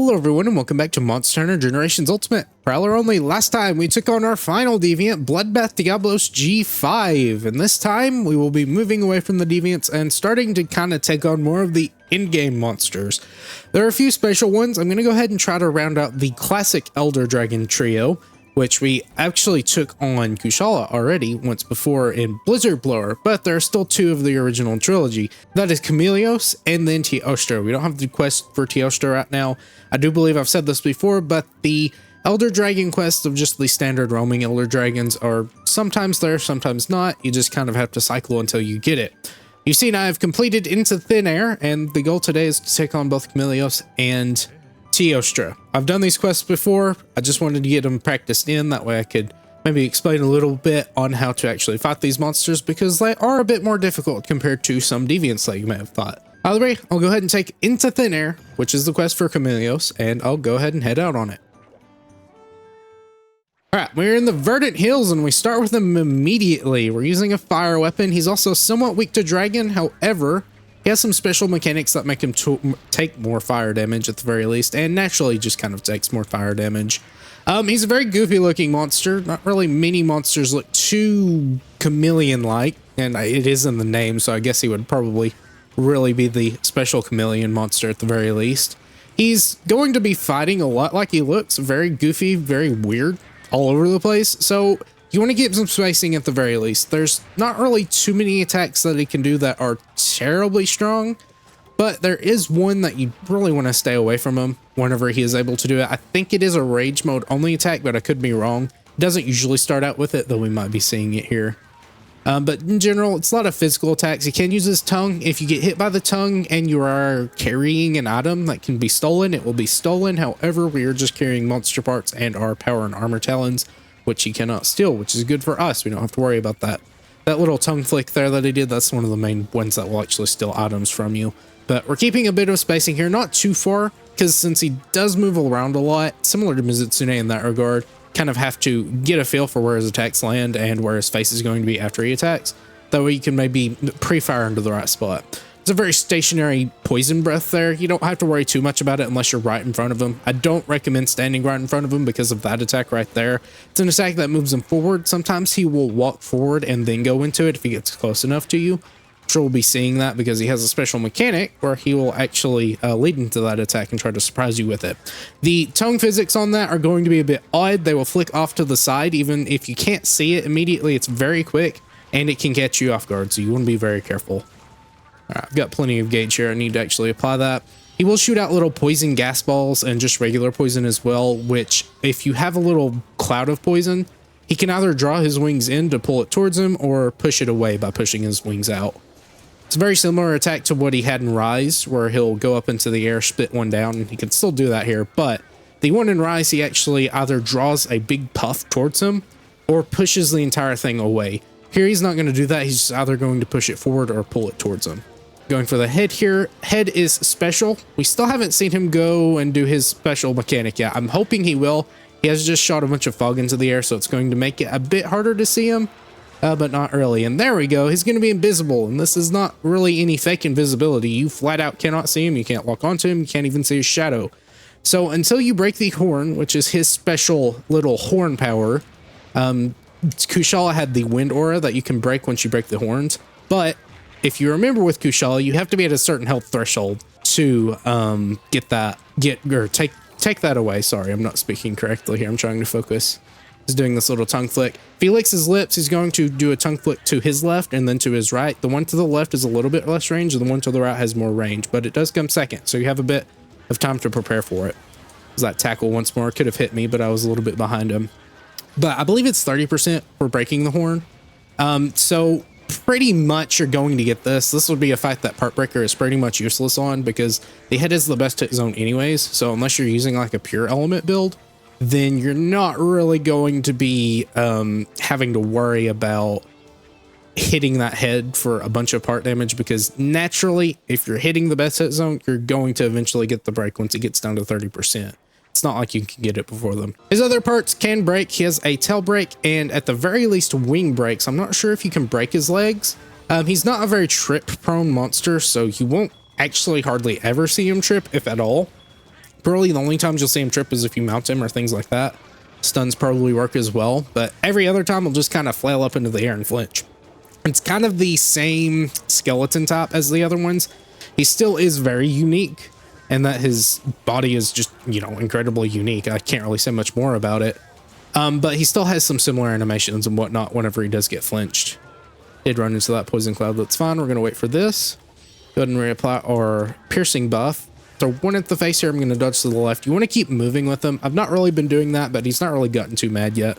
Hello everyone and welcome back to Monster Hunter Generations Ultimate. Prowler only. Last time we took on our final deviant, Bloodbath Diablos G5, and this time we will be moving away from the deviants and starting to kind of take on more of the in-game monsters. There are a few special ones. I'm going to go ahead and try to round out the classic Elder Dragon trio, which we actually took on Kushala already once before in Blizzard Blower, but there are still two of the original trilogy. That is Chameleos and then Teostra. We don't have the quest for Teostra right now. I do believe I've said this before, but the Elder Dragon quests of just the standard roaming Elder Dragons are sometimes there, sometimes not. You just kind of have to cycle until you get it. You've seen I have completed Into Thin Air, and the goal today is to take on both Chameleos and Teostra. I've done these quests before. I just wanted to get them practiced in. That way I could maybe explain a little bit on how to actually fight these monsters, because they are a bit more difficult compared to some deviants that you may have thought. Either way, I'll go ahead and take Into Thin Air, which is the quest for Chameleos, and I'll go ahead and head out on it. Alright, we're in the Verdant Hills and we start with him immediately. We're using a fire weapon. He's also somewhat weak to dragon. However, he has some special mechanics that make him take more fire damage at the very least, and naturally just kind of takes more fire damage. He's a very goofy looking monster. Not really many monsters look too chameleon-like, and it is in the name, so I guess he would probably really be the special chameleon monster at the very least. He's going to be fighting a lot like he looks, very goofy, very weird, all over the place, so you want to get some spacing at the very least. There's not really too many attacks that he can do that are terribly strong, but there is one that you really want to stay away from him whenever he is able to do it. I think it is a rage mode only attack, but I could be wrong. Doesn't usually start out with it, though we might be seeing it here. But in general, it's a lot of physical attacks. He can use his tongue. If you get hit by the tongue and you are carrying an item that can be stolen, it will be stolen. However, we are just carrying monster parts and our power and armor talons, which he cannot steal, which is good for us. We don't have to worry about that. That little tongue flick there that he did, that's one of the main ones that will actually steal items from you. But we're keeping a bit of spacing here, not too far, because since he does move around a lot, similar to Mizutsune in that regard, kind of have to get a feel for where his attacks land and where his face is going to be after he attacks. That way you can maybe pre-fire into the right spot. It's a very stationary poison breath there. You don't have to worry too much about it unless you're right in front of him. I don't recommend standing right in front of him because of that attack right there. It's an attack that moves him forward. Sometimes he will walk forward and then go into it if he gets close enough to you. I'm sure we'll be seeing that because he has a special mechanic where he will actually lead into that attack and try to surprise you with it. The tongue physics on that are going to be a bit odd. They will flick off to the side. Even if you can't see it immediately, it's very quick and it can catch you off guard. So you want to be very careful. Alright, I've got plenty of gauge here. I need to actually apply that. He will shoot out little poison gas balls and just regular poison as well, which if you have a little cloud of poison, he can either draw his wings in to pull it towards him or push it away by pushing his wings out. It's a very similar attack to what he had in Rise, where he'll go up into the air, spit one down, and he can still do that here, but the one in Rise, he actually either draws a big puff towards him or pushes the entire thing away. Here, he's not going to do that. He's just either going to push it forward or pull it towards him. Going for the head here. Head is special. We still haven't seen him go and do his special mechanic yet. I'm hoping he will. He has just shot a bunch of fog into the air, so it's going to make it a bit harder to see him, but not really. And there we go. He's going to be invisible, and this is not really any fake invisibility. You flat out cannot see him. You can't lock onto him. You can't even see his shadow. So until you break the horn, which is his special little horn power, Kushala had the wind aura that you can break once you break the horns, but if you remember with Kushala, you have to be at a certain health threshold to take that away. Sorry, I'm not speaking correctly here. I'm trying to focus. He's doing this little tongue flick. If he licks his lips, he's going to do a tongue flick to his left and then to his right. The one to the left is a little bit less range, and the one to the right has more range, but it does come second, so you have a bit of time to prepare for it. That tackle once more could have hit me, but I was a little bit behind him. But I believe it's 30% for breaking the horn. So pretty much you're going to get this. This would be a fight that Part Breaker is pretty much useless on because the head is the best hit zone anyways. So unless you're using like a pure element build, then you're not really going to be having to worry about hitting that head for a bunch of part damage, because naturally, if you're hitting the best hit zone, you're going to eventually get the break once it gets down to 30%. It's not like you can get it before them. His other parts can break. He has a tail break and at the very least wing breaks. I'm not sure if you can break his legs. He's not a very trip prone monster, so you won't actually hardly ever see him trip, if at all. Probably the only times you'll see him trip is if you mount him or things like that. Stuns probably work as well, but every other time he'll just kind of flail up into the air and flinch. It's kind of the same skeleton type as the other ones. He still is very unique, and that his body is just, you know, incredibly unique. I can't really say much more about it. But he still has some similar animations and whatnot whenever he does get flinched. Did run into that poison cloud. That's fine. We're going to wait for this. Go ahead and reapply our piercing buff. So one at the face here, I'm going to dodge to the left. You want to keep moving with him. I've not really been doing that, but he's not really gotten too mad yet.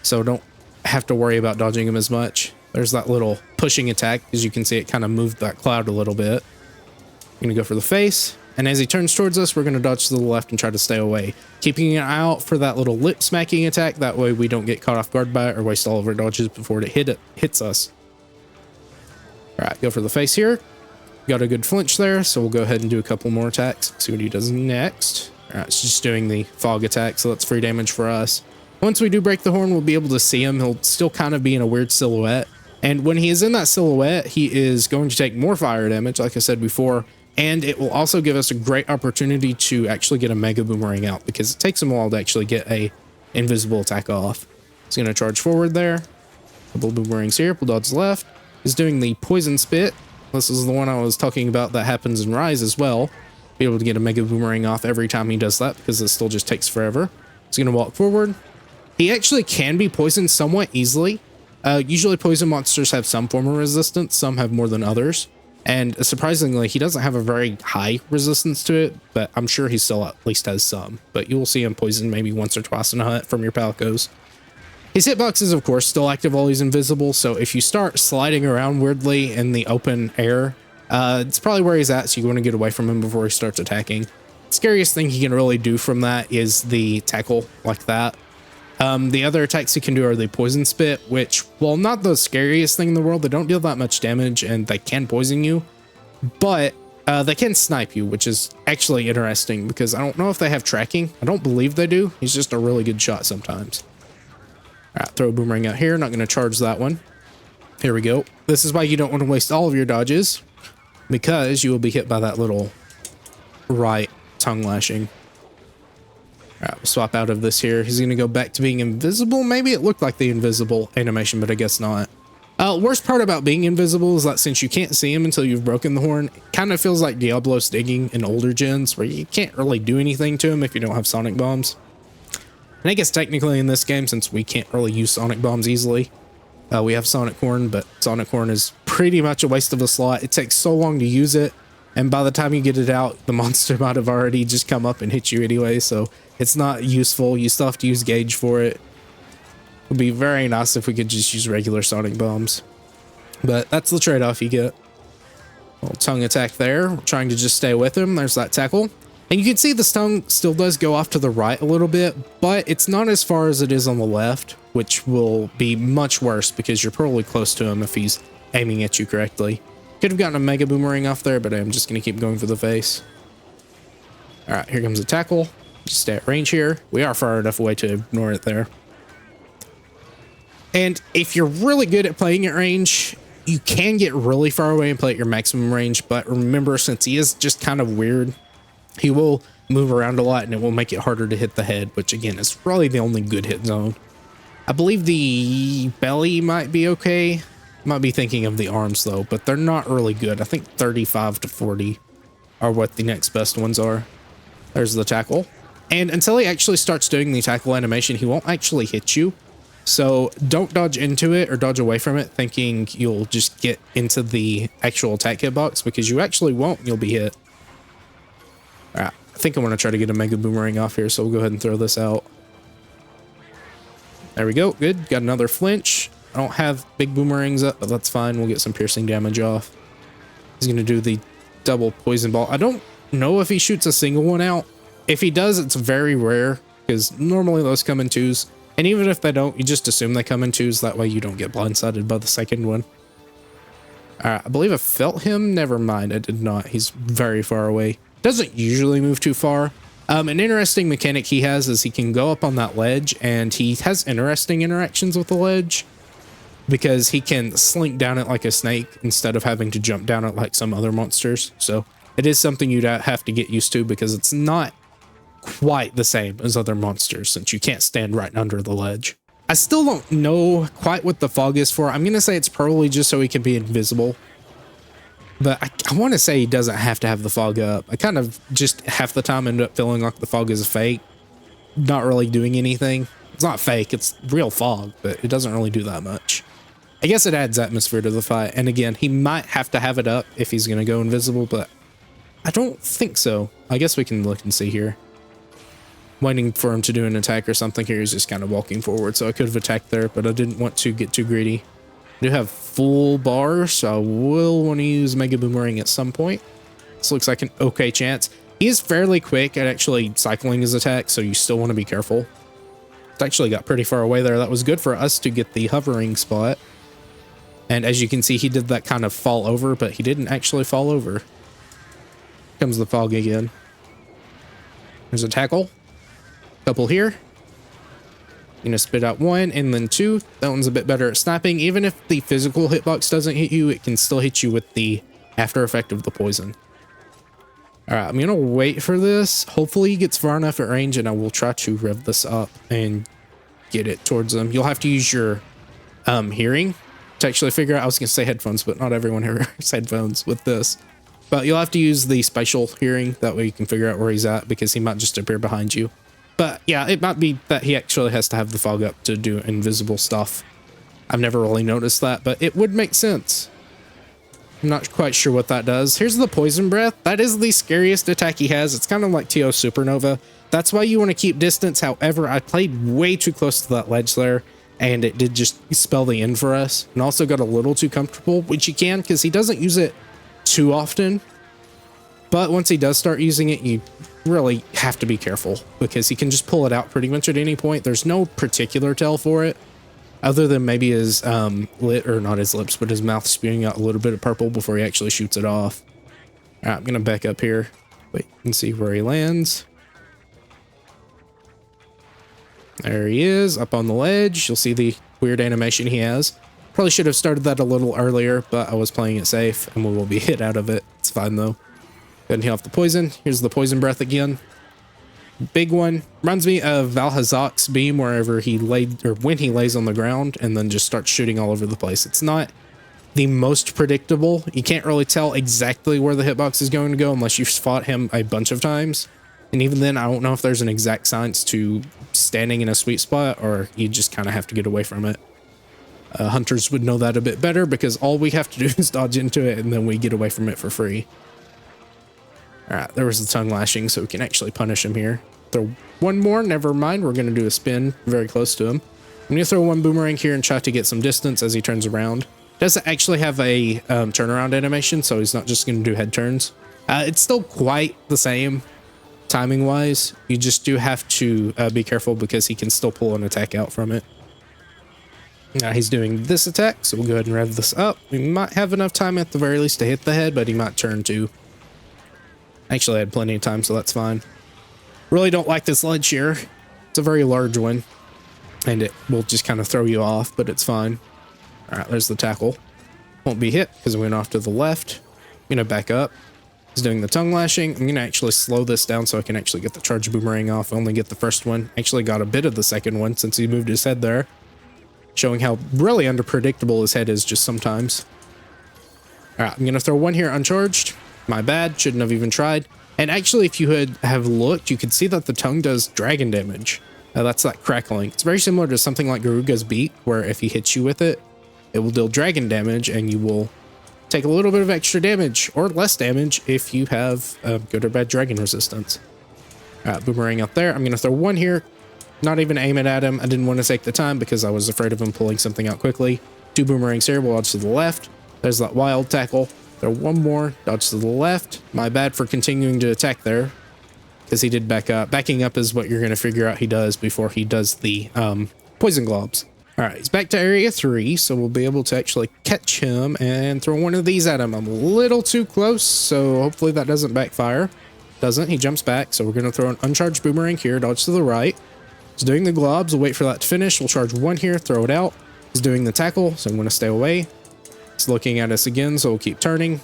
So don't have to worry about dodging him as much. There's that little pushing attack. As you can see, it kind of moved that cloud a little bit. I'm going to go for the face. And as he turns towards us, we're going to dodge to the left and try to stay away. Keeping an eye out for that little lip smacking attack. That way we don't get caught off guard by it or waste all of our dodges before it hits us. All right, go for the face here. Got a good flinch there, so we'll go ahead and do a couple more attacks. See what he does next. All right, it's just doing the fog attack, so that's free damage for us. Once we do break the horn, we'll be able to see him. He'll still kind of be in a weird silhouette. And when he is in that silhouette, he is going to take more fire damage, like I said before. And it will also give us a great opportunity to actually get a Mega Boomerang out, because it takes him a while to actually get a invisible attack off. He's going to charge forward there. Couple boomerangs here. We'll dodge left. He's doing the poison spit. This is the one I was talking about that happens in Rise as well. Be able to get a Mega Boomerang off every time he does that, because it still just takes forever. He's going to walk forward. He actually can be poisoned somewhat easily. Usually poison monsters have some form of resistance. Some have more than others. And surprisingly, he doesn't have a very high resistance to it, but I'm sure he still at least has some. But you will see him poison maybe once or twice in a hunt from your Palcos. His hitbox is, of course, still active while he's invisible, so if you start sliding around weirdly in the open air, it's probably where he's at, so you want to get away from him before he starts attacking. Scariest thing he can really do from that is the tackle like that. The other attacks he can do are the poison spit, which, while not the scariest thing in the world, they don't deal that much damage and they can poison you, but they can snipe you, which is actually interesting because I don't know if they have tracking. I don't believe they do. He's just a really good shot sometimes. All right, throw a boomerang out here. Not going to charge that one. Here we go. This is why you don't want to waste all of your dodges, because you will be hit by that little right tongue lashing. All right, we'll swap out of this here. He's going to go back to being invisible. Maybe it looked like the invisible animation, but I guess not. Worst part about being invisible is that since you can't see him until you've broken the horn, it kind of feels like Diablo's digging in older gens where you can't really do anything to him if you don't have sonic bombs. And I guess technically in this game, since we can't really use sonic bombs easily, we have sonic horn, but sonic horn is pretty much a waste of a slot. It takes so long to use it, and by the time you get it out, the monster might have already just come up and hit you anyway, so it's not useful. You still have to use gauge for it. It would be very nice if we could just use regular sonic bombs, but that's the trade-off you get. Little tongue attack there. We're trying to just stay with him. There's that tackle. And you can see this tongue still does go off to the right a little bit, but it's not as far as it is on the left, which will be much worse because you're probably close to him if he's aiming at you correctly. Could have gotten a Mega Boomerang off there, but I'm just going to keep going for the face. All right, here comes a tackle. Just stay at range here. We are far enough away to ignore it there. And if you're really good at playing at range, you can get really far away and play at your maximum range, but remember, since he is just kind of weird, he will move around a lot and it will make it harder to hit the head, which again is probably the only good hit zone. I believe the belly might be okay. Might be thinking of the arms though, but they're not really good. I think 35 to 40 are what the next best ones are. There's the tackle. And until he actually starts doing the tackle animation, he won't actually hit you. So don't dodge into it or dodge away from it thinking you'll just get into the actual attack hitbox, because you actually won't. You'll be hit. All right, I think I want to try to get a Mega Boomerang off here, so we'll go ahead and throw this out. There we go. Good. Got another flinch. I don't have big boomerangs up, but that's fine. We'll get some piercing damage off. He's going to do the double poison ball. I don't know if he shoots a single one out. If he does, it's very rare, because normally those come in twos. And even if they don't, you just assume they come in twos. That way you don't get blindsided by the second one. All right, I believe I felt him. Never mind, I did not. He's very far away. Doesn't usually move too far. An interesting mechanic he has is he can go up on that ledge, and he has interesting interactions with the ledge because he can slink down it like a snake instead of having to jump down it like some other monsters. So it is something you'd have to get used to, because it's not quite the same as other monsters since you can't stand right under the ledge. I still don't know quite what the fog is for. I'm going to say it's probably just so he can be invisible. But I want to say he doesn't have to have the fog up. I kind of just half the time end up feeling like the fog is fake. Not really doing anything. It's not fake, it's real fog, but it doesn't really do that much. I guess it adds atmosphere to the fight. And again, he might have to have it up if he's going to go invisible, but I don't think so. I guess we can look and see here. Waiting for him to do an attack or something here. He's just kind of walking forward, so I could have attacked there, but I didn't want to get too greedy. I do have full bars, so I will want to use Mega Boomerang at some point. This looks like an okay chance. He is fairly quick at actually cycling his attack, so you still want to be careful. It actually got pretty far away there. That was good for us to get the hovering spot. And as you can see, he did that kind of fall over, but he didn't actually fall over. Comes the fog again. There's a tackle. Couple here. Gonna spit out one and then two. That one's a bit better at snapping. Even if the physical hitbox doesn't hit you, it can still hit you with the after effect of the poison. All right, I'm gonna wait for this. Hopefully he gets far enough at range and I will try to rev this up and get it towards him. You'll have to use your hearing to actually figure out. I was gonna say headphones, but not everyone has headphones with this. But you'll have to use the spatial hearing. That way you can figure out where he's at because he might just appear behind you. But yeah, it might be that he actually has to have the fog up to do invisible stuff. I've never really noticed that, but it would make sense. I'm not quite sure what that does. Here's the poison breath. That is the scariest attack he has. It's kind of like TO Supernova. That's why you want to keep distance. However, I played way too close to that ledge there, and it did just spell the end for us. And also got a little too comfortable, which you can because he doesn't use it too often. But once he does start using it, you really have to be careful because he can just pull it out pretty much at any point. There's no particular tell for it other than maybe his not his lips, but his mouth spewing out a little bit of purple before he actually shoots it off. All right, I'm gonna back up here, wait and see where he lands. There he is up on the ledge. You'll see the weird animation he has. Probably should have started that a little earlier, but I was playing it safe and we will be hit out of it. It's fine though. Go ahead and heal off the poison. Here's the poison breath again. Big one. Reminds me of Valhazak's beam wherever he laid, or when he lays on the ground and then just starts shooting all over the place. It's not the most predictable. You can't really tell exactly where the hitbox is going to go unless you've fought him a bunch of times. And even then, I don't know if there's an exact science to standing in a sweet spot or you just kind of have to get away from it. Hunters would know that a bit better because all we have to do is dodge into it and then we get away from it for free. All right, there was the tongue lashing, so we can actually punish him here. Throw one more, never mind. We're going to do a spin very close to him. I'm going to throw one boomerang here and try to get some distance as he turns around. Doesn't actually have a turnaround animation, so he's not just going to do head turns. It's still quite the same timing-wise. You just do have to be careful because he can still pull an attack out from it. Now he's doing this attack, so we'll go ahead and rev this up. We might have enough time at the very least to hit the head, but he might turn too. Actually, I had plenty of time, so that's fine. Really don't like this ledge here. It's a very large one, and it will just kind of throw you off, but it's fine. All right, there's the tackle. Won't be hit because we went off to the left. I'm going to back up. He's doing the tongue lashing. I'm going to actually slow this down so I can actually get the charge boomerang off. Only get the first one. Actually got a bit of the second one since he moved his head there. Showing how really unpredictable his head is just sometimes. All right, I'm going to throw one here uncharged. My bad, shouldn't have even tried. And actually, if you have looked, you can see that the tongue does dragon damage. That's that crackling. It's very similar to something like Garuga's beak, where if he hits you with it, it will deal dragon damage, and you will take a little bit of extra damage, or less damage, if you have good or bad dragon resistance. Boomerang out there. I'm going to throw one here. Not even aim it at him. I didn't want to take the time because I was afraid of him pulling something out quickly. Two boomerangs here. We'll dodge to the left. There's that wild tackle. Throw one more, dodge to the left. My bad for continuing to attack there because he did back up. Backing up is what you're going to figure out he does before he does the poison globs. All right, he's back to area 3, so we'll be able to actually catch him and throw one of these at him. I'm a little too close, so hopefully that doesn't backfire. Doesn't. He jumps back, so we're going to throw an uncharged boomerang here, dodge to the right. He's doing the globs. We'll wait for that to finish. We'll charge one here, throw it out. He's doing the tackle, so I'm going to stay away. He's looking at us again, so we'll keep turning.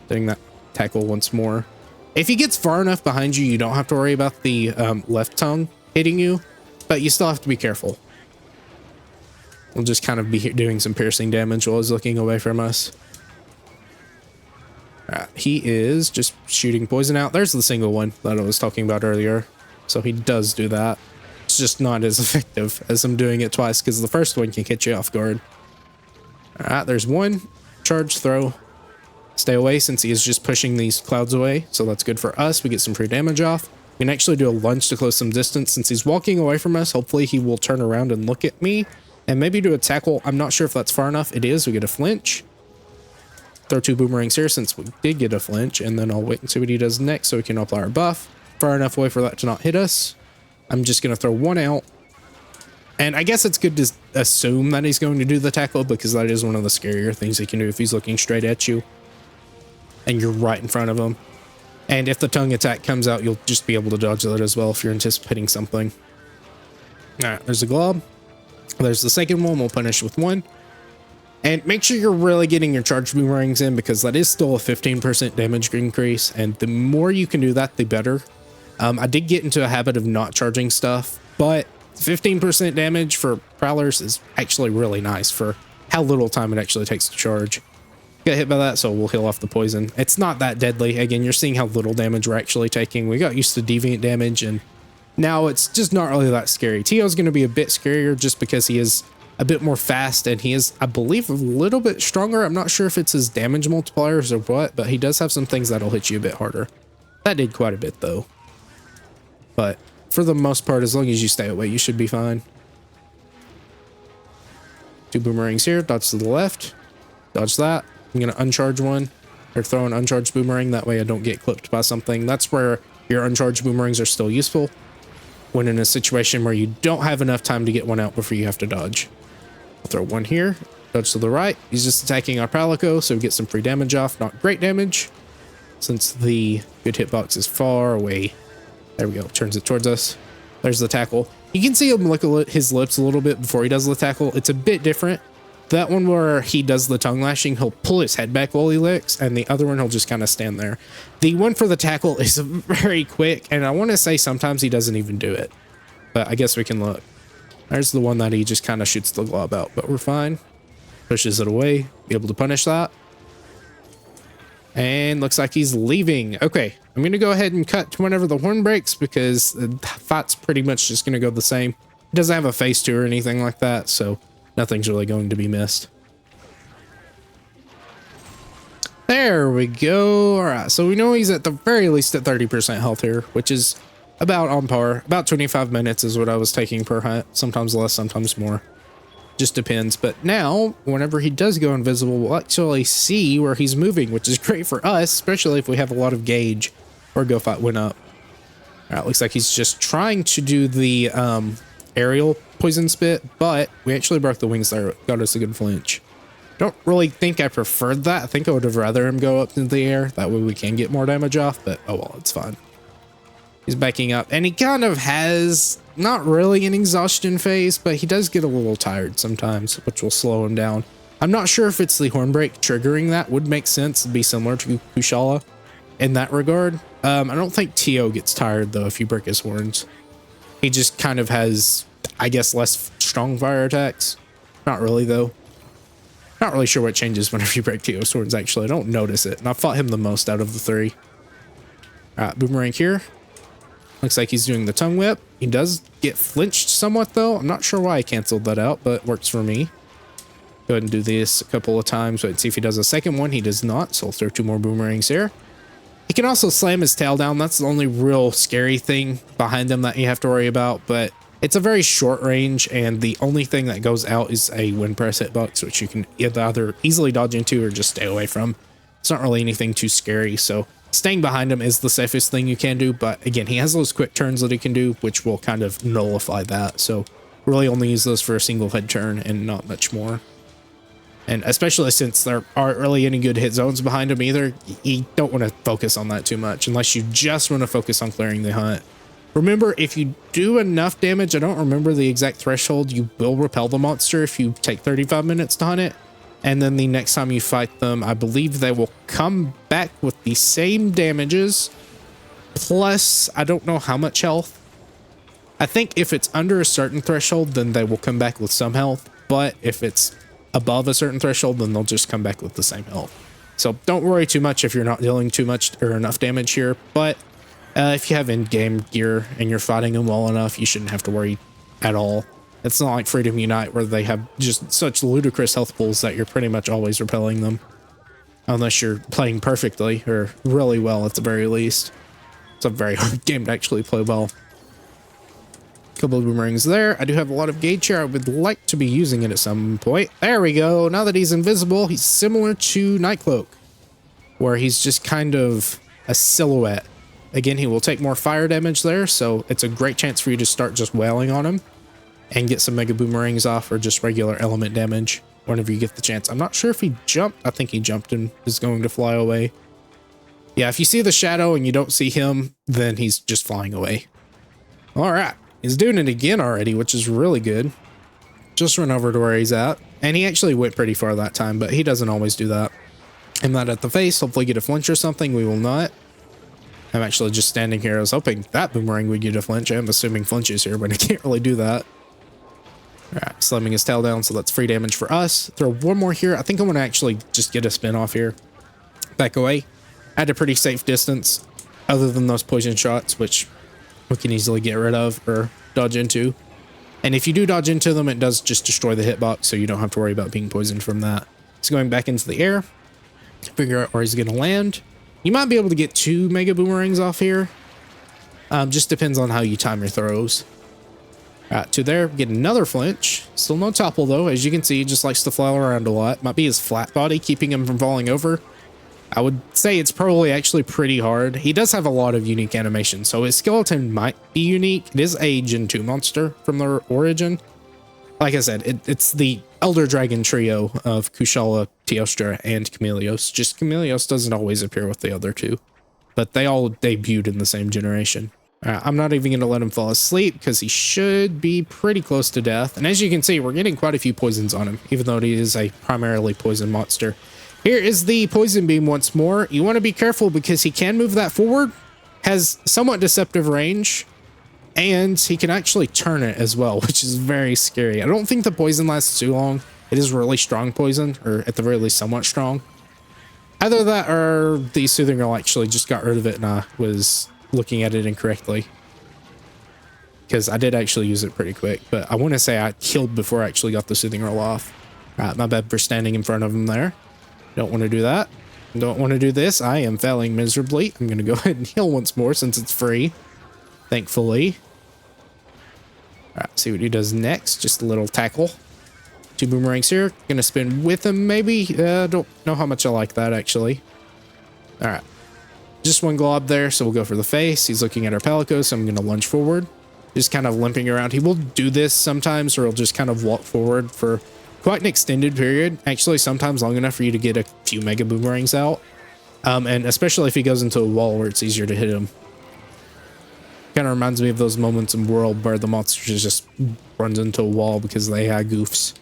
Doing that tackle once more. If he gets far enough behind you, you don't have to worry about the left tongue hitting you, but you still have to be careful. We'll just kind of be doing some piercing damage while he's looking away from us. He is just shooting poison out. There's the single one that I was talking about earlier. So he does do that. It's just not as effective as him doing it twice, because the first one can catch you off guard. All right, there's one. Charge, throw. Stay away since he is just pushing these clouds away. So that's good for us. We get some free damage off. We can actually do a lunge to close some distance. Since he's walking away from us, hopefully he will turn around and look at me. And maybe do a tackle. I'm not sure if that's far enough. It is. We get a flinch. Throw 2 boomerangs here since we did get a flinch. And then I'll wait and see what he does next so we can apply our buff. Far enough away for that to not hit us. I'm just going to throw one out. And I guess it's good to assume that he's going to do the tackle, because that is one of the scarier things he can do if he's looking straight at you. And you're right in front of him. And if the tongue attack comes out, you'll just be able to dodge that as well if you're anticipating something. Alright, there's a glob. There's the second one. We'll punish with 1. And make sure you're really getting your charged boomerangs in, because that is still a 15% damage increase. And the more you can do that, the better. I did get into a habit of not charging stuff, but 15% damage for Prowlers is actually really nice for how little time it actually takes to charge. Got hit by that, so we'll heal off the poison. It's not that deadly. Again, you're seeing how little damage we're actually taking. We got used to deviant damage, and now it's just not really that scary. Tio's going to be a bit scarier just because he is a bit more fast, and he is, I believe, a little bit stronger. I'm not sure if it's his damage multipliers or what, but he does have some things that'll hit you a bit harder. That did quite a bit, though. But for the most part, as long as you stay away, you should be fine. 2 boomerangs here. Dodge to the left. Dodge that. I'm going to uncharge one, or throw an uncharged boomerang. That way I don't get clipped by something. That's where your uncharged boomerangs are still useful, when in a situation where you don't have enough time to get one out before you have to dodge. I'll throw one here. Dodge to the right. He's just attacking our Palico, so we get some free damage off. Not great damage, since the good hitbox is far away. There we go. Turns it towards us. There's the tackle. You can see him lick his lips a little bit before he does the tackle. It's a bit different. That one where he does the tongue lashing, he'll pull his head back while he licks, and the other one, he'll just kind of stand there. The one for the tackle is very quick, and I want to say sometimes he doesn't even do it. But I guess we can look. There's the one that he just kind of shoots the glob out, but we're fine. Pushes it away. Be able to punish that. And looks like he's leaving. Okay, I'm going to go ahead and cut to whenever the horn breaks, because the fight's pretty much just going to go the same. It doesn't have a phase 2 or anything like that, so nothing's really going to be missed. There we go. All right, so we know he's at the very least at 30% health here, which is about on par. About 25 minutes is what I was taking per hunt. Sometimes less, sometimes more. Just depends. But now, whenever he does go invisible, we'll actually see where he's moving, which is great for us, especially if we have a lot of gauge or go fight went up. All right, looks like he's just trying to do the aerial poison spit, but we actually broke the wings there. Got us a good flinch. Don't really think I preferred that. I think I would have rather him go up into the air. That way we can get more damage off, but oh well, it's fine. He's backing up, and he kind of has not really an exhaustion phase, but he does get a little tired sometimes, which will slow him down. I'm not sure if it's the horn break triggering that. Would make sense. It'd be similar to Kushala in that regard. I don't think Tio gets tired though if you break his horns. He just kind of has, I guess, less strong fire attacks. Not really though. Not really sure what changes whenever you break Tio's horns, actually. I don't notice it, and I fought him the most out of the 3. Alright, boomerang here. Looks like he's doing the tongue whip. He does get flinched somewhat though. I'm not sure why I canceled that out, but it works for me. Go ahead and do this a couple of times. Wait and see if he does a second one. He does not, so I'll throw 2 more boomerangs here. He can also slam his tail down. That's the only real scary thing behind him that you have to worry about, but it's a very short range, and the only thing that goes out is a wind press hitbox, which you can either easily dodge into or just stay away from. It's not really anything too scary, so staying behind him is the safest thing you can do, but again, he has those quick turns that he can do, which will kind of nullify that, so really only use those for a single head turn and not much more. And especially since there aren't really any good hit zones behind him either, you don't want to focus on that too much, unless you just want to focus on clearing the hunt. Remember, if you do enough damage, I don't remember the exact threshold, you will repel the monster if you take 35 minutes to hunt it. And then the next time you fight them, I believe they will come back with the same damages, Plus, I don't know how much health. I think if it's under a certain threshold, then they will come back with some health. But if it's above a certain threshold, then they'll just come back with the same health. So don't worry too much if you're not dealing too much or enough damage here. But if you have in-game gear and you're fighting them well enough, you shouldn't have to worry at all. It's not like Freedom Unite where they have just such ludicrous health pools that you're pretty much always repelling them. Unless you're playing perfectly or really well at the very least. It's a very hard game to actually play well. Couple of boomerangs there. I do have a lot of gauge here. I would like to be using it at some point. There we go. Now that he's invisible, he's similar to Nightcloak, where he's just kind of a silhouette. Again, he will take more fire damage there, so it's a great chance for you to start just wailing on him and get some mega boomerangs off or just regular element damage whenever you get the chance. I'm not sure if he jumped. I think he jumped and is going to fly away. Yeah, if you see the shadow and you don't see him, then he's just flying away. All right. He's doing it again already, which is really good. Just run over to where he's at. And he actually went pretty far that time, but he doesn't always do that. I'm not at the face. Hopefully get a flinch or something. We will not. I'm actually just standing here. I was hoping that boomerang would get a flinch. I'm assuming flinch is here, but I can't really do that. All right, slamming his tail down, so that's free damage for us. Throw one more here. I think I want to actually just get a spin off here. Back away. At a pretty safe distance, other than those poison shots, which we can easily get rid of or dodge into. And if you do dodge into them, it does just destroy the hitbox, so you don't have to worry about being poisoned from that. He's going back into the air. Figure out where he's going to land. You might be able to get 2 mega boomerangs off here. Just depends on how you time your throws. All right, to there, get another flinch. Still no topple though. As you can see, he just likes to fly around a lot. Might be his flat body keeping him from falling over. I would say it's probably actually pretty hard. He does have a lot of unique animations, so his skeleton might be unique. It is a Gen 2 monster from their origin. Like I said, it's the Elder Dragon trio of Kushala, Teostra, and Chameleos. Just Chameleos doesn't always appear with the other two, but they all debuted in the same generation. I'm not even going to let him fall asleep because he should be pretty close to death. And as you can see, we're getting quite a few poisons on him, even though he is a primarily poison monster. Here is the poison beam once more. You want to be careful because he can move that forward, has somewhat deceptive range, and he can actually turn it as well, which is very scary. I don't think the poison lasts too long. It is really strong poison, or at the very least somewhat strong. Either that or the Soothing Roll actually just got rid of it and I was looking at it incorrectly. Because I did actually use it pretty quick, but I want to say I killed before I actually got the Soothing Roll off. My bad for standing in front of him there. Don't want to do that. Don't want to do this. I am failing miserably. I'm going to go ahead and heal once more since it's free. Thankfully. Alright, see what he does next. Just a little tackle. 2 boomerangs here. Gonna spin with him maybe. Don't know how much I like that actually. Alright. Just 1 glob there, so we'll go for the face. He's looking at our Palico, so I'm gonna lunge forward. Just kind of limping around. He will do this sometimes, or he'll just kind of walk forward for quite an extended period. Actually, sometimes long enough for you to get a few mega boomerangs out. And especially if he goes into a wall where it's easier to hit him. Kind of reminds me of those moments in World where the monster just runs into a wall because they had goofs.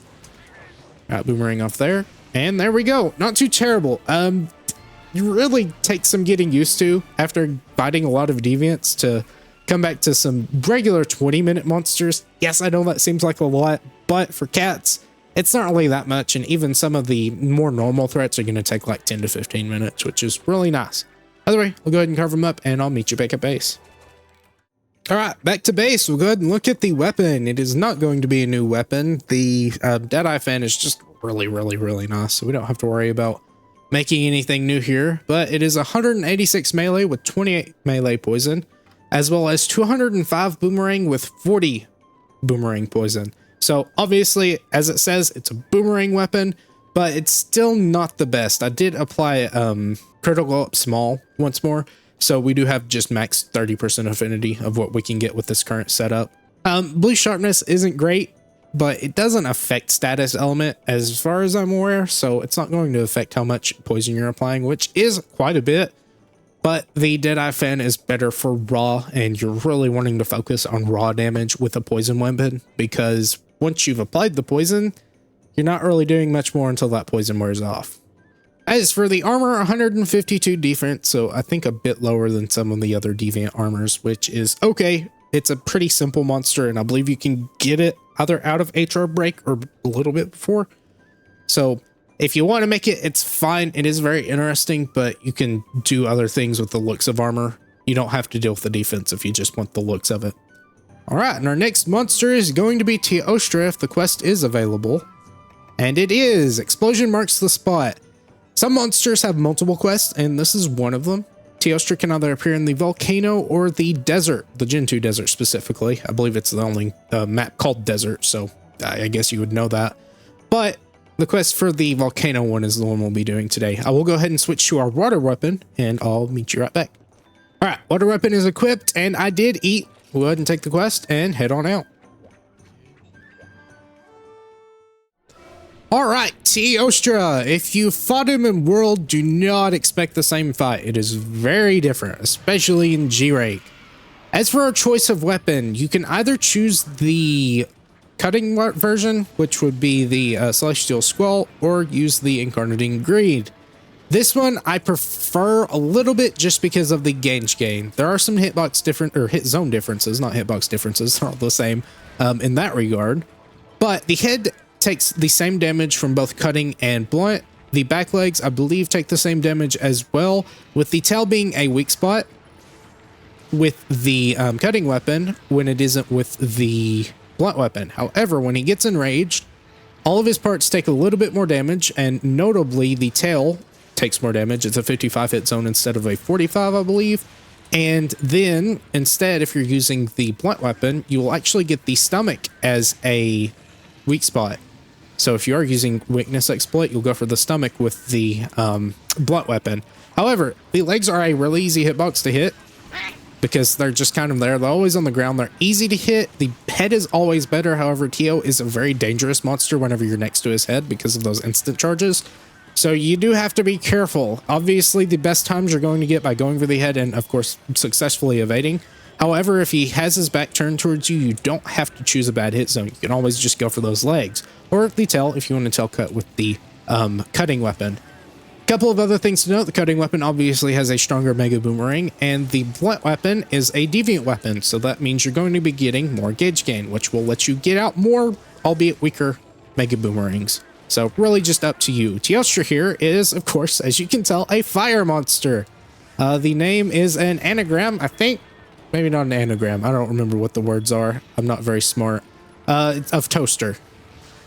Got boomerang off there. And there we go. Not too terrible. You really take some getting used to after fighting a lot of deviants to come back to some regular 20-minute monsters. Yes, I know that seems like a lot, but for cats, it's not really that much. And even some of the more normal threats are going to take like 10 to 15 minutes, which is really nice. Either way, we'll go ahead and carve them up and I'll meet you back at base. All right, back to base. We'll go ahead and look at the weapon. It is not going to be a new weapon. The Deadeye fan is just really nice, so we don't have to worry about making anything new here. But it is 186 melee with 28 melee poison, as well as 205 boomerang with 40 boomerang poison. So obviously, as it says, it's a boomerang weapon, but it's still not the best. I did apply critical up small once more. So we do have just max 30% affinity of what we can get with this current setup. Blue sharpness isn't great, but it doesn't affect status element as far as I'm aware. So it's not going to affect how much poison you're applying, which is quite a bit. But the Deadeye fan is better for raw, and you're really wanting to focus on raw damage with a poison weapon, because once you've applied the poison, you're not really doing much more until that poison wears off. As for the armor, 152 defense, so I think a bit lower than some of the other deviant armors, which is okay. It's a pretty simple monster, and I believe you can get it either out of HR break or a little bit before. So if you want to make it, it's fine. It is very interesting, but you can do other things with the looks of armor. You don't have to deal with the defense if you just want the looks of it. All right, and our next monster is going to be Teostra if the quest is available. And it is. Explosion marks the spot. Some monsters have multiple quests, and this is one of them. Teostra can either appear in the volcano or the desert, the Gen 2 desert specifically. I believe it's the only map called desert, so I guess you would know that. But the quest for the volcano one is the one we'll be doing today. I will go ahead and switch to our water weapon, and I'll meet you right back. All right, water weapon is equipped, and I did eat. We'll go ahead and take the quest and head on out. All right, Teostra. If you fought him in World, do not expect the same fight. It is very different, especially in G-Rank. As for our choice of weapon, you can either choose the cutting version, which would be the Celestial Squall, or use the Incarnating Greed. This one I prefer a little bit just because of the gauge gain. There are some hit zone differences, not hitbox differences. They're all the same in that regard. But the head takes the same damage from both cutting and blunt. The back legs, I believe, take the same damage as well, with the tail being a weak spot with the cutting weapon when it isn't with the blunt weapon. However, when he gets enraged, all of his parts take a little bit more damage, and notably the tail takes more damage. It's a 55 hit zone instead of a 45, I believe. And then instead, if you're using the blunt weapon, you will actually get the stomach as a weak spot. So if you are using weakness exploit, you'll go for the stomach with the blunt weapon. However, the legs are a really easy hitbox to hit because they're just kind of there. They're always on the ground. They're easy to hit. The head is always better. However, Teo is a very dangerous monster whenever you're next to his head because of those instant charges. So you do have to be careful. Obviously, the best times you're going to get by going for the head and, of course, successfully evading. However, if he has his back turned towards you, you don't have to choose a bad hit zone. You can always just go for those legs. Or the tail if you want to tail cut with the cutting weapon. A couple of other things to note. The cutting weapon obviously has a stronger Mega Boomerang, and the blunt weapon is a deviant weapon. So that means you're going to be getting more gauge gain, which will let you get out more, albeit weaker, Mega Boomerangs. So really just up to you. Teostra here is, of course, as you can tell, a fire monster. The name is an anagram, I think. Maybe not an anagram. I don't remember what the words are. I'm not very smart. Of toaster.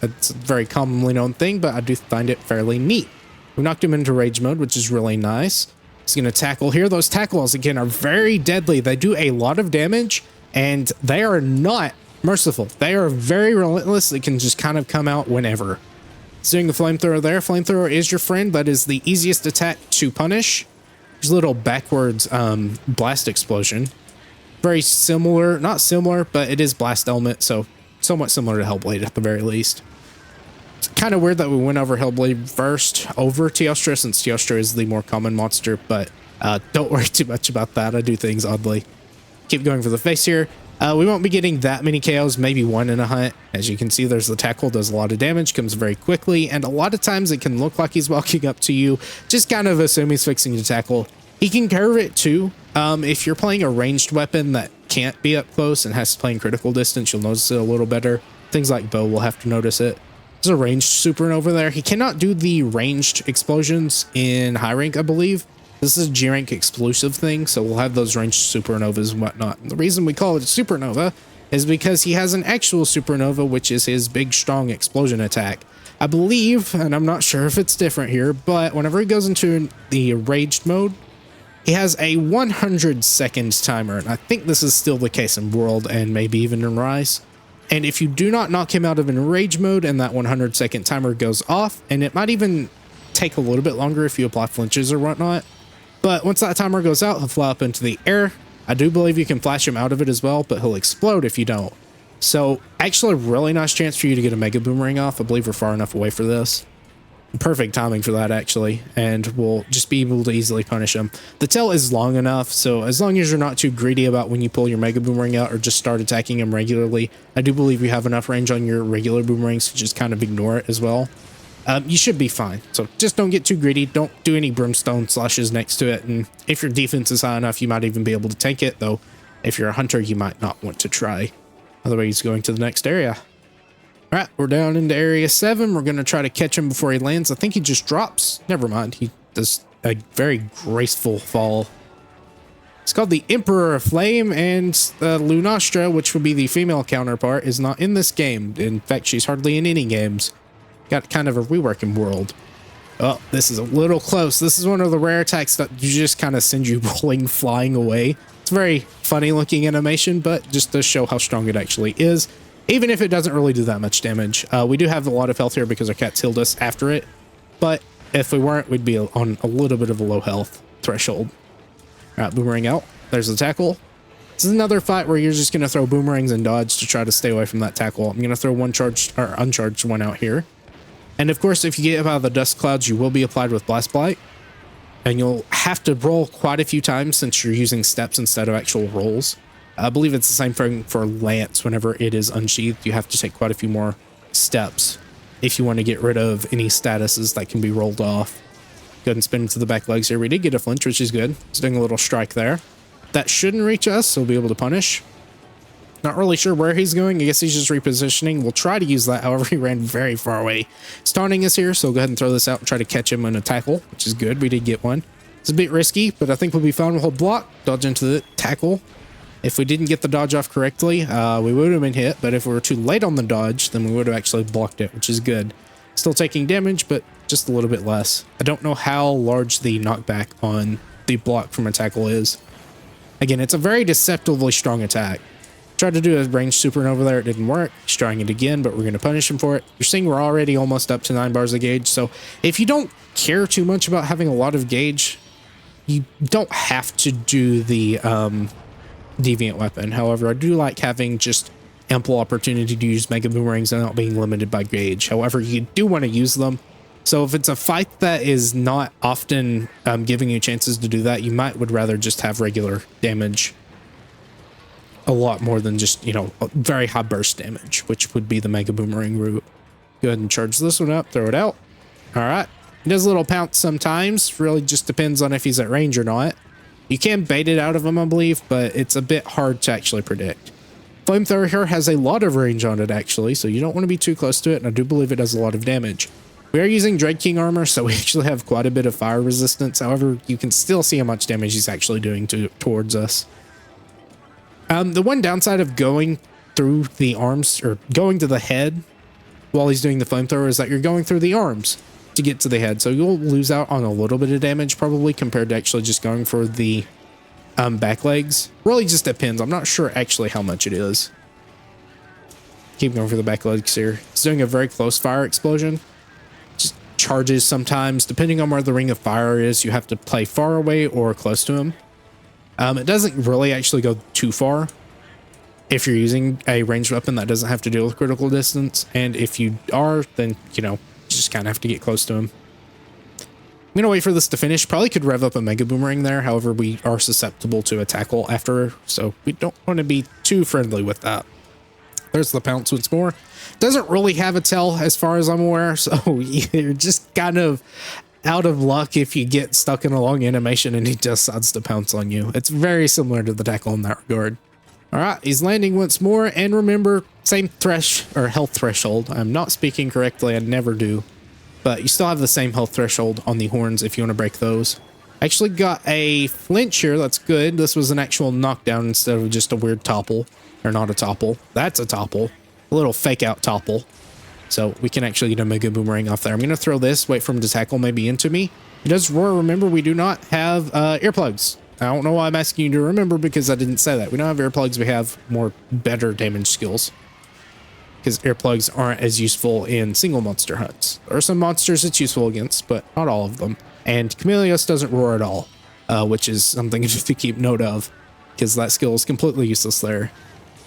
It's a very commonly known thing, but I do find it fairly neat. We knocked him into rage mode, which is really nice. He's going to tackle here. Those tackles, again, are very deadly. They do a lot of damage, and they are not merciful. They are very relentless. They can just kind of come out whenever. Seeing the flamethrower there. Flamethrower is your friend. That is the easiest attack to punish. There's a little backwards blast explosion. Very similar, not similar, but it is blast element, so somewhat similar to Hellblade at the very least. It's kind of weird that we went over Hellblade first over Teostra, since Teostra is the more common monster, but don't worry too much about that. I do things oddly. Keep going for the face here. We won't be getting that many KOs, maybe one in a hunt. As you can see, there's the tackle, does a lot of damage, comes very quickly, and a lot of times it can look like he's walking up to you. Just kind of assume he's fixing to tackle. He can curve it too. If you're playing a ranged weapon that can't be up close and has to play in critical distance, you'll notice it a little better. Things like bow will have to notice it. There's a ranged supernova there. He cannot do the ranged explosions in high rank, I believe. This is a G rank exclusive thing, so we'll have those ranged supernovas and whatnot. And the reason we call it a supernova is because he has an actual supernova, which is his big, strong explosion attack. I believe, and I'm not sure if it's different here, but whenever he goes into the raged mode, he has a 100 seconds timer, and I think this is still the case in World and maybe even in Rise. And if you do not knock him out of enrage mode and that 100 second timer goes off, and it might even take a little bit longer if you apply flinches or whatnot, but once that timer goes out, he'll fly up into the air. I do believe you can flash him out of it as well, but he'll explode if you don't. So actually a really nice chance for you to get a Mega Boomerang off. I believe we're far enough away for this. Perfect timing for that, actually, and we'll just be able to easily punish him. The tail is long enough, so as long as you're not too greedy about when you pull your Mega Boomerang out or just start attacking him regularly, I do believe you have enough range on your regular boomerangs to just kind of ignore it as well. you should be fine. So just don't get too greedy. Don't do any brimstone slashes next to it. And if your defense is high enough, you might even be able to tank it, though if you're a hunter, you might not want to try. Otherwise, going to the next area. All right, we're down into area 7. We're going to try to catch him before he lands. I think he just drops. Never mind. He does a very graceful fall. It's called the Emperor of Flame, and Lunastra, which would be the female counterpart, is not in this game. In fact, she's hardly in any games. Got kind of a reworking world. Oh, this is a little close. This is one of the rare attacks that you just kind of send you rolling, flying away. It's a very funny looking animation, but just to show how strong it actually is, even if it doesn't really do that much damage. We do have a lot of health here because our cats healed us after it, but if we weren't, we'd be on a little bit of a low health threshold. All right, boomerang out. There's the tackle. This is another fight where you're just going to throw boomerangs and dodge to try to stay away from that tackle. I'm going to throw one charged or uncharged one out here. And of course, if you get up out of the dust clouds, you will be applied with Blast Blight. And you'll have to roll quite a few times since you're using steps instead of actual rolls. I believe it's the same thing for Lance. Whenever it is unsheathed, you have to take quite a few more steps if you want to get rid of any statuses that can be rolled off. Go ahead and spin into the back legs here. We did get a flinch, which is good. It's doing a little strike there. That shouldn't reach us, so we'll be able to punish. Not really sure where he's going. I guess he's just repositioning. We'll try to use that. However, he ran very far away. He's taunting us here, so we'll go ahead and throw this out and try to catch him in a tackle, which is good. We did get one. It's a bit risky, but I think we'll be fine. We'll hold block, dodge into the tackle. If we didn't get the dodge off correctly, we would have been hit, but if we were too late on the dodge, then we would have actually blocked it, which is good. Still taking damage, but just a little bit less. I don't know how large the knockback on the block from a tackle is. Again, it's a very deceptively strong attack. Tried to do a ranged supernova there. It didn't work. He's trying it again, but we're going to punish him for it. You're seeing we're already almost up to 9 bars of gauge. So if you don't care too much about having a lot of gauge, you don't have to do the deviant weapon. However, I do like having just ample opportunity to use mega boomerangs and not being limited by gauge. However, you do want to use them. So if it's a fight that is not often giving you chances to do that, you would rather just have regular damage a lot more than just, you know, very high burst damage, which would be the mega boomerang route. Go ahead and charge this one up, throw it out. All right. He does a little pounce sometimes. Really just depends on if he's at range or not. You can bait it out of him, I believe, but it's a bit hard to actually predict. Flamethrower here has a lot of range on it, actually, so you don't want to be too close to it, and I do believe it does a lot of damage. We are using Dread King armor, so we actually have quite a bit of fire resistance. However, you can still see how much damage he's actually doing towards us. The one downside of going through the arms, or going to the head while he's doing the flamethrower, is that you're going through the arms to get to the head. So you'll lose out on a little bit of damage probably compared to actually just going for the back legs. Really just depends. I'm not sure actually how much it is. Keep going for the back legs here. It's doing a very close fire explosion. Just charges sometimes. Depending on where the ring of fire is, you have to play far away or close to him. It doesn't really actually go too far if you're using a ranged weapon that doesn't have to deal with critical distance. And if you are, then, you know, you just kind of have to get close to him. I'm going to wait for this to finish. Probably could rev up a mega boomerang there. However, we are susceptible to a tackle after, so we don't want to be too friendly with that. There's the pounce once more. Doesn't really have a tail as far as I'm aware, so you're just kind of out of luck if you get stuck in a long animation and he decides to pounce on you. It's very similar to the tackle in that regard. All right, he's landing once more, and remember, same health threshold. I'm not speaking correctly, I never do, but you still have the same health threshold on the horns if you want to break those. Actually got a flinch here, that's good. This was an actual knockdown instead of just a weird topple, or not a topple. That's a topple, a little fake out topple. So we can actually get a mega boomerang off there. I'm going to throw this, wait for him to tackle maybe into me. He does roar. Remember, we do not have earplugs. I don't know why I'm asking you to remember, because I didn't say that. We don't have earplugs. We have better damage skills, because earplugs aren't as useful in single monster hunts. There are some monsters it's useful against, but not all of them. And Chameleos doesn't roar at all, which is something to keep note of, because that skill is completely useless there.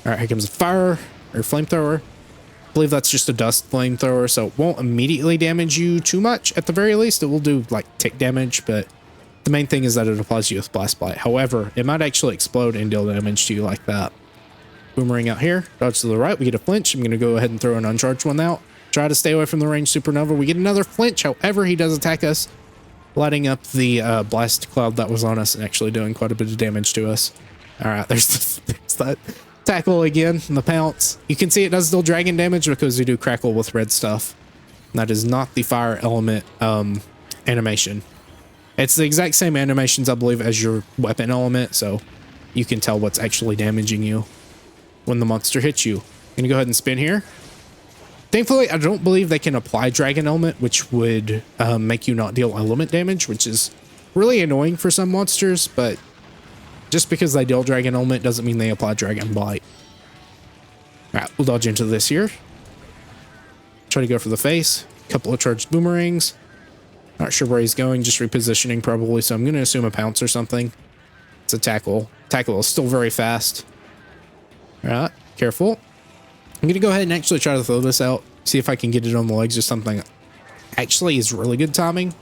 All right, here comes a fire or flamethrower. I believe that's just a dust flamethrower, so it won't immediately damage you too much. At the very least, it will do like tick damage, but the main thing is that it applies to you with Blast Blight. However, it might actually explode and deal damage to you like that. Boomerang out here, dodge to the right, we get a flinch. I'm going to go ahead and throw an uncharged one out. Try to stay away from the ranged supernova. We get another flinch. However, he does attack us, lighting up the blast cloud that was on us and actually doing quite a bit of damage to us. All right, there's that tackle again, and the pounce. You can see it does still dragon damage because we do crackle with red stuff. That is not the fire element animation. It's the exact same animations, I believe, as your weapon element, so you can tell what's actually damaging you when the monster hits you. I'm gonna go ahead and spin here. Thankfully, I don't believe they can apply dragon element, which would make you not deal element damage, which is really annoying for some monsters, but just because they deal dragon element doesn't mean they apply dragon blight. All right, we'll dodge into this here. Try to go for the face. Couple of charged boomerangs. Not sure where he's going, just repositioning probably, so I'm going to assume a pounce or something. It's a tackle. Tackle is still very fast. All right, careful. I'm going to go ahead and actually try to throw this out, see if I can get it on the legs or something. Actually, is really good timing.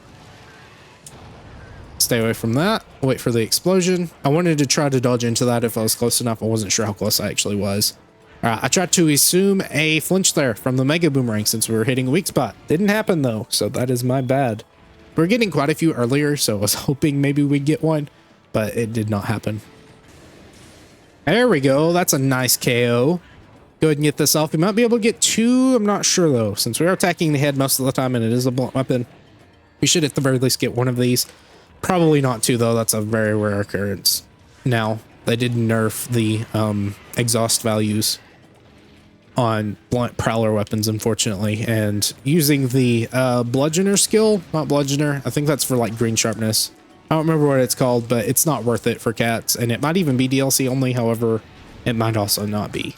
Stay away from that. Wait for the explosion. I wanted to try to dodge into that if I was close enough. I wasn't sure how close I actually was. All right, I tried to assume a flinch there from the mega boomerang since we were hitting a weak spot. Didn't happen though, so that is my bad. We're getting quite a few earlier, so I was hoping maybe we'd get one, but it did not happen. There we go. That's a nice KO. Go ahead and get this off. We might be able to get two. I'm not sure though, since we are attacking the head most of the time and it is a blunt weapon. We should at the very least get one of these. Probably not two though. That's a very rare occurrence. Now, they did nerf the exhaust values on blunt Prowler weapons, unfortunately, and using the bludgeoner skill, not bludgeoner, I think that's for like green sharpness. I don't remember what it's called, but it's not worth it for cats, and it might even be DLC only. However, it might also not be.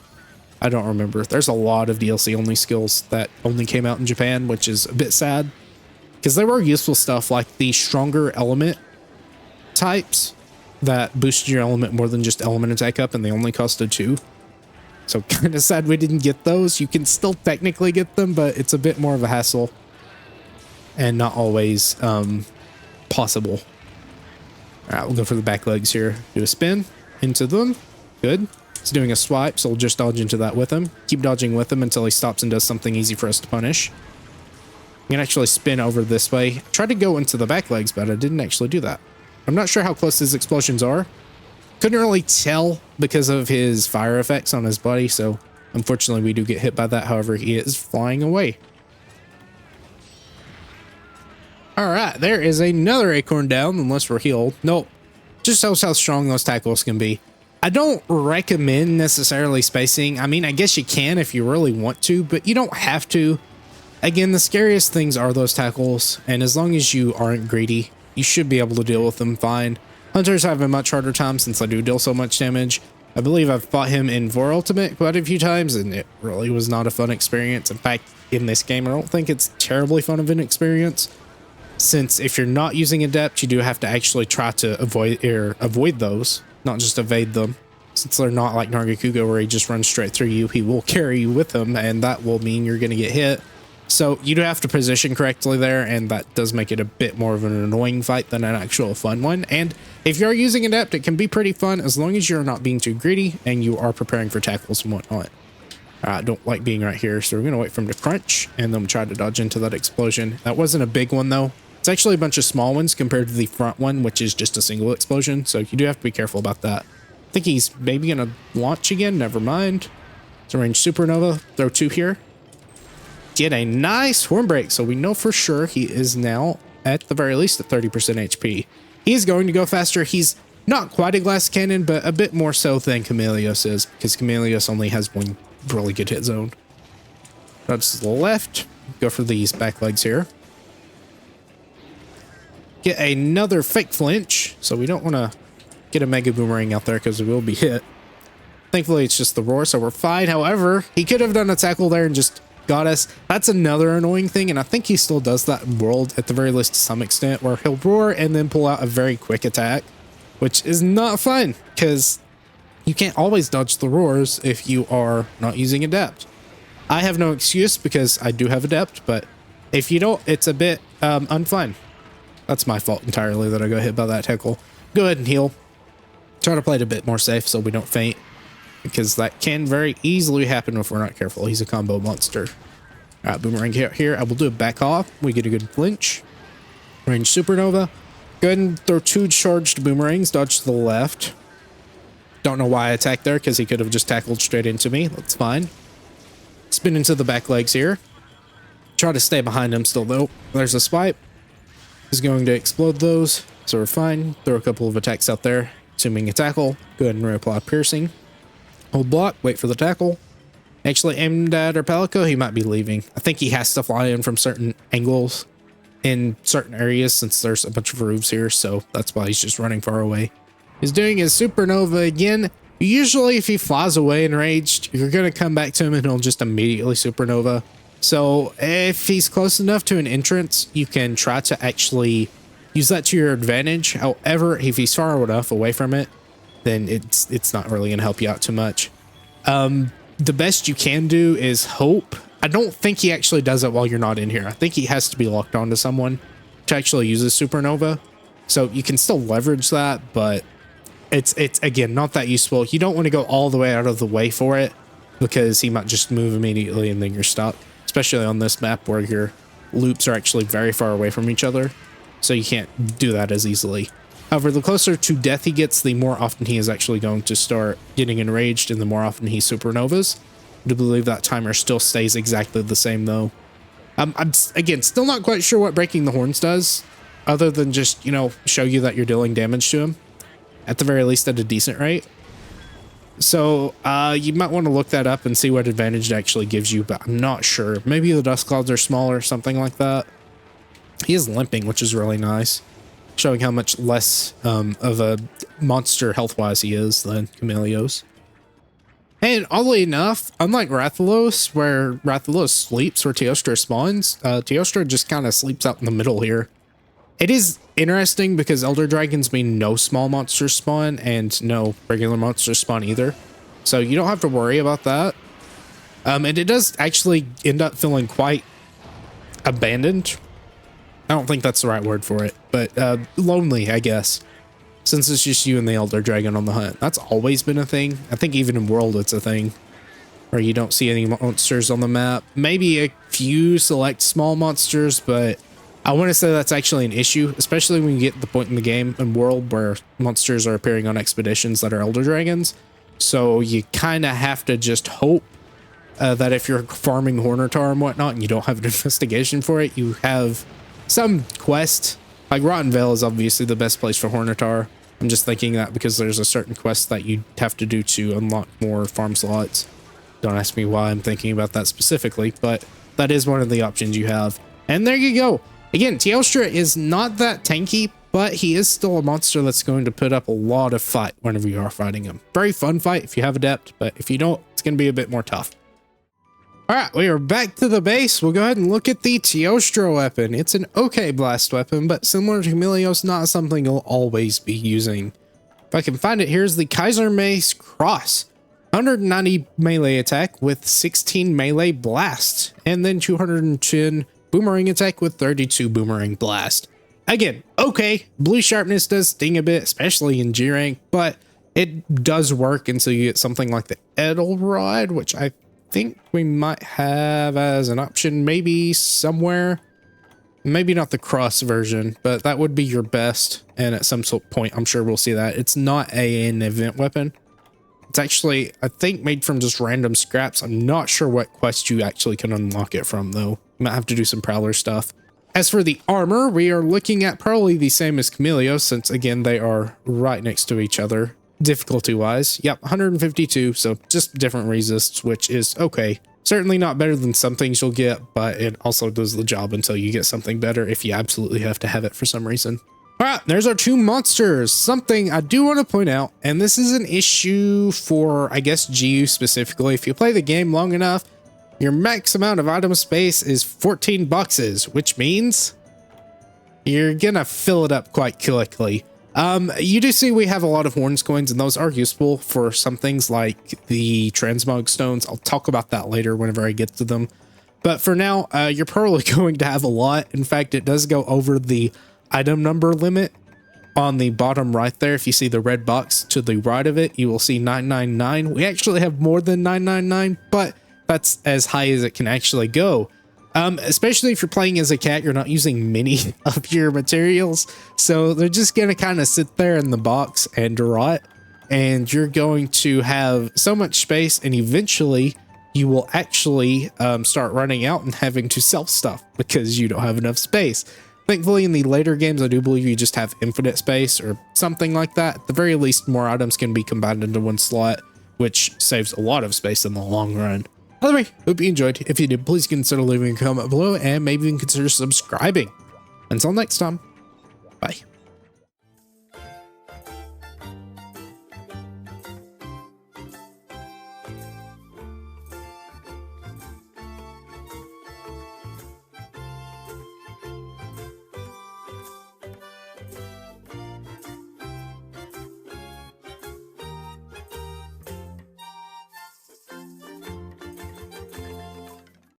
I don't remember. There's a lot of DLC only skills that only came out in Japan, which is a bit sad because there were useful stuff like the stronger element types that boosted your element more than just element attack up, and they only costed 2. So kind of sad we didn't get those. You can still technically get them, but it's a bit more of a hassle and not always possible. All right, we'll go for the back legs here. Do a spin into them. Good. He's doing a swipe, so we'll just dodge into that with him. Keep dodging with him until he stops and does something easy for us to punish. I can actually spin over this way. I tried to go into the back legs, but I didn't actually do that. I'm not sure how close his explosions are. Couldn't really tell because of his fire effects on his body, so unfortunately we do get hit by that. However, he is flying away. All right, there is another acorn down, unless we're healed. Nope. Just shows how strong those tackles can be. I don't recommend necessarily spacing. I mean, I guess you can if you really want to, but you don't have to. Again, the scariest things are those tackles, and as long as you aren't greedy, you should be able to deal with them fine. Hunters have a much harder time since I do deal so much damage. I believe I've fought him in Vor Ultimate quite a few times, and it really was not a fun experience. In fact, in this game, I don't think it's terribly fun of an experience, since if you're not using Adept, you do have to actually try to avoid those, not just evade them. Since they're not like Nargacuga where he just runs straight through you, he will carry you with him, and that will mean you're going to get hit. So you do have to position correctly there, and that does make it a bit more of an annoying fight than an actual fun one. And if you're using Adept, it can be pretty fun as long as you're not being too greedy and you are preparing for tackles and whatnot. I don't like being right here, so we're going to wait for him to crunch, and then we'll try to dodge into that explosion. That wasn't a big one, though. It's actually a bunch of small ones compared to the front one, which is just a single explosion, so you do have to be careful about that. I think he's maybe going to launch again. Never mind. It's a ranged supernova. Throw 2 here. Get a nice horn break, so we know for sure he is now at the very least at 30% HP. He's going to go faster. He's not quite a glass cannon, but a bit more so than Chameleos is, because Chameleos only has one really good hit zone. That's to the left. Go for these back legs here. Get another fake flinch, so we don't want to get a mega boomerang out there because we will be hit. Thankfully, it's just the roar, so we're fine. However, he could have done a tackle there and just got us. That's another annoying thing, and I think he still does that in World at the very least to some extent, where he'll roar and then pull out a very quick attack, which is not fun because you can't always dodge the roars if you are not using Adept. I have no excuse because I do have Adept, but if you don't, it's a bit unfun. That's my fault entirely that I got hit by that tackle. Go ahead and heal. Try to play it a bit more safe so we don't faint, because that can very easily happen if we're not careful. He's a combo monster. All right, boomerang here. I will do a back off. We get a good flinch. Range supernova. Go ahead and throw 2 charged boomerangs. Dodge to the left. Don't know why I attacked there, because he could have just tackled straight into me. That's fine. Spin into the back legs here. Try to stay behind him still, though. There's a swipe. He's going to explode those, so we're fine. Throw a couple of attacks out there, assuming a tackle. Go ahead and reapply piercing. Hold block, wait for the tackle. Actually aimed at our Palico, he might be leaving. I think he has to fly in from certain angles in certain areas since there's a bunch of roofs here, so that's why he's just running far away. He's doing his supernova again. Usually if he flies away enraged, you're going to come back to him and he'll just immediately supernova. So if he's close enough to an entrance, you can try to actually use that to your advantage. However, if he's far enough away from it, then it's not really going to help you out too much. The best you can do is hope. I don't think he actually does it while you're not in here. I think he has to be locked onto someone to actually use a supernova. So you can still leverage that, but it's again, not that useful. You don't want to go all the way out of the way for it because he might just move immediately and then you're stuck, especially on this map where your loops are actually very far away from each other. So you can't do that as easily. However, the closer to death he gets, the more often he is actually going to start getting enraged and the more often he supernovas. I do believe that timer still stays exactly the same though. I'm again still not quite sure what breaking the horns does, other than just, you know, show you that you're dealing damage to him, at the very least at a decent rate. So you might want to look that up and see what advantage it actually gives you, but I'm not sure. Maybe the dust clouds are smaller, something like that. He is limping, which is really nice, showing how much less of a monster health-wise he is than Chameleos. And oddly enough, unlike Rathalos, where Rathalos sleeps where Teostra spawns, Teostra just kind of sleeps out in the middle here. It is interesting because Elder Dragons mean no small monsters spawn and no regular monsters spawn either. So you don't have to worry about that. And it does actually end up feeling quite abandoned. I don't think that's the right word for it, but lonely, I guess, since it's just you and the Elder Dragon on the hunt. That's always been a thing. I think even in World it's a thing where you don't see any monsters on the map. Maybe a few select small monsters, but I want to say that's actually an issue, especially when you get to the point in the game in World where monsters are appearing on expeditions that are Elder Dragons. So you kind of have to just hope that if you're farming Hornitar and whatnot and you don't have an investigation for it, you have some quest. Like Rotten Vale is obviously the best place for Hornitar. I'm just thinking that because there's a certain quest that you have to do to unlock more farm slots. Don't ask me why I'm thinking about that specifically, but that is one of the options you have. And there you go. Again, Teostra is not that tanky, but he is still a monster that's going to put up a lot of fight whenever you are fighting him. Very fun fight if you have Adept, but if you don't, it's going to be a bit more tough. All right, we are back to the base. We'll go ahead and look at the Teostra weapon. It's an okay blast weapon, but similar to Chameleos, not something you'll always be using. If I can find it, here's the Kaiser Mace Cross. 190 melee attack with 16 melee blast, and then 210 boomerang attack with 32 boomerang blast. Again, okay, blue sharpness does sting a bit, especially in G rank, but it does work until you get something like the Edelrod, which I think we might have as an option maybe somewhere. Maybe not the cross version, but that would be your best, and at some point I'm sure we'll see that. It's not an event weapon. It's actually, I think, made from just random scraps. I'm not sure what quest you actually can unlock it from, though. You might have to do some Prowler stuff. As for the armor, we are looking at probably the same as Chameleos, since, again, they are right next to each other, difficulty-wise. Yep, 152, so just different resists, which is okay. Certainly not better than some things you'll get, but it also does the job until you get something better if you absolutely have to have it for some reason. All right, there's our two monsters. Something I do want to point out, and this is an issue for, I guess, GU specifically. If you play the game long enough, your max amount of item space is 14 boxes, which means you're gonna fill it up quite quickly. You do see we have a lot of horns coins, and those are useful for some things like the transmog stones. I'll talk about that later whenever I get to them. But for now, you're probably going to have a lot. In fact, it does go over the item number limit on the bottom right there. If you see the red box to the right of it, you will see 999. We actually have more than 999, but that's as high as it can actually go. Especially if you're playing as a cat, you're not using many of your materials. So they're just going to kind of sit there in the box and rot. And you're going to have so much space, and eventually you will actually start running out and having to sell stuff because you don't have enough space. Thankfully, in the later games, I do believe you just have infinite space or something like that. At the very least, more items can be combined into one slot, which saves a lot of space in the long run. Either way, hope you enjoyed. If you did, please consider leaving a comment below and maybe even consider subscribing. Until next time, bye.